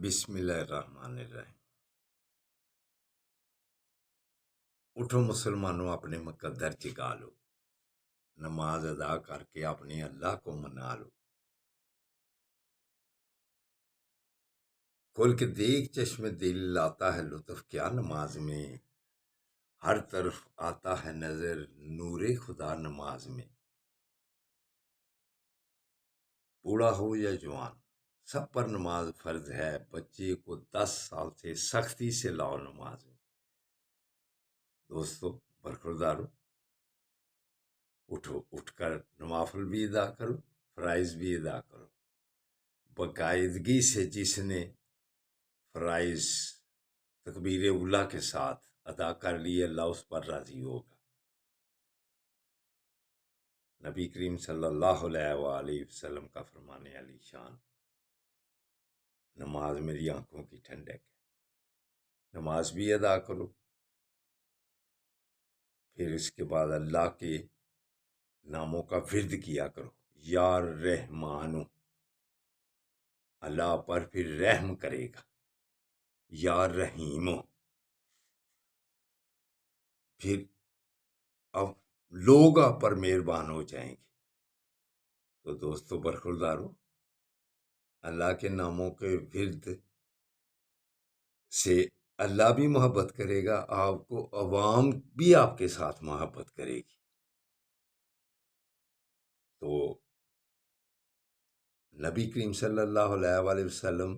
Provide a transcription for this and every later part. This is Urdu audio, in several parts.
بسم اللہ الرحمن الرحیم۔ اٹھو مسلمانوں، اپنے مقدر جگا لو، نماز ادا کر کے اپنے اللہ کو منا لو۔ کھول کے دیکھ چشم دل، آتا ہے لطف کیا نماز میں، ہر طرف آتا ہے نظر نور خدا نماز میں۔ بوڑھا ہو یا جوان، سب پر نماز فرض ہے، بچے کو 10 سال سے سختی سے لاؤ نماز میں۔ دوستو برخوردارو، اٹھو، اٹھ کر نوافل بھی ادا کرو، فرائض بھی ادا کرو۔ باقاعدگی سے جس نے فرائض تکبیر اولا کے ساتھ ادا کر لیے، اللہ اس پر راضی ہوگا۔ نبی کریم صلی اللہ علیہ وآلہ وسلم کا فرمان علی شان، نماز میری آنکھوں کی ٹھنڈک ہے۔ نماز بھی ادا کرو، پھر اس کے بعد اللہ کے ناموں کا ورد کیا کرو۔ یا رحمانو، اللہ پر پھر رحم کرے گا۔ یا رحیمو، پھر اب لوگ آپ پر مہربان ہو جائیں گے۔ تو دوستو برخوردارو، اللہ کے ناموں کے ورد سے اللہ بھی محبت کرے گا آپ کو، عوام بھی آپ کے ساتھ محبت کرے گی۔ تو نبی کریم صلی اللہ علیہ وآلہ وسلم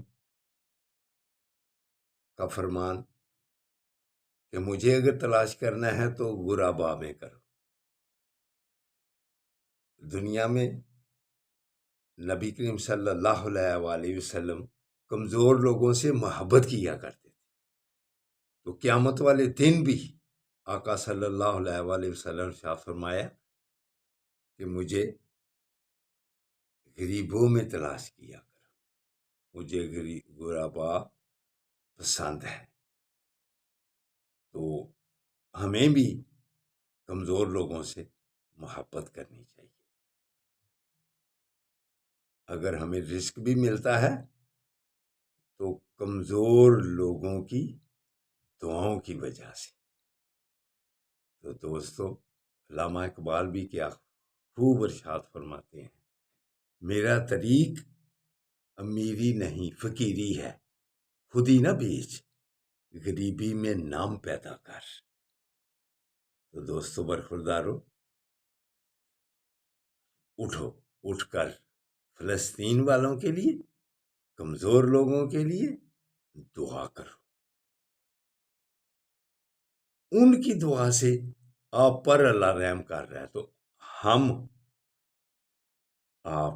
کا فرمان کہ مجھے اگر تلاش کرنا ہے تو غربا میں کرو۔ دنیا میں نبی کریم صلی اللہ علیہ وآلہ وسلم کمزور لوگوں سے محبت کیا کرتے تھے، تو قیامت والے دن بھی آقا صلی اللہ علیہ وآلہ وسلم نے فرمایا کہ مجھے غریبوں میں تلاش کیا کرو، مجھے غربا پسند ہے۔ تو ہمیں بھی کمزور لوگوں سے محبت کرنی چاہیے۔ اگر ہمیں رزق بھی ملتا ہے تو کمزور لوگوں کی دعاؤں کی وجہ سے۔ تو دوستو، علامہ اقبال بھی کیا خوب ارشاد فرماتے ہیں، میرا طریق امیری نہیں فقیری ہے، خودی نہ بیچ غریبی میں نام پیدا کر۔ تو دوستو برخوردارو، اٹھو، اٹھ کر فلسطین والوں کے لیے، کمزور لوگوں کے لیے دعا کرو۔ ان کی دعا سے آپ پر اللہ رحم کر رہا ہے، تو ہم آپ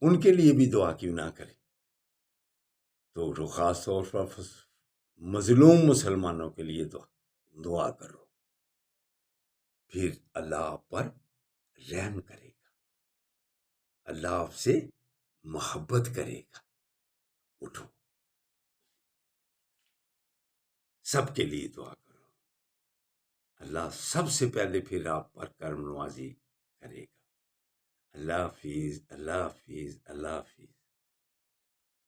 ان کے لیے بھی دعا کیوں نہ کریں۔ تو خاص طور پر مظلوم مسلمانوں کے لیے دعا کرو، پھر اللہ آپ پر رحم کرے گا، اللہ آپ سے محبت کرے گا۔ اٹھو، سب کے لیے دعا کرو، اللہ سب سے پہلے پھر آپ پر کرم نوازی کرے گا۔ اللہ حافظ، اللہ حافظ، اللہ حافظ۔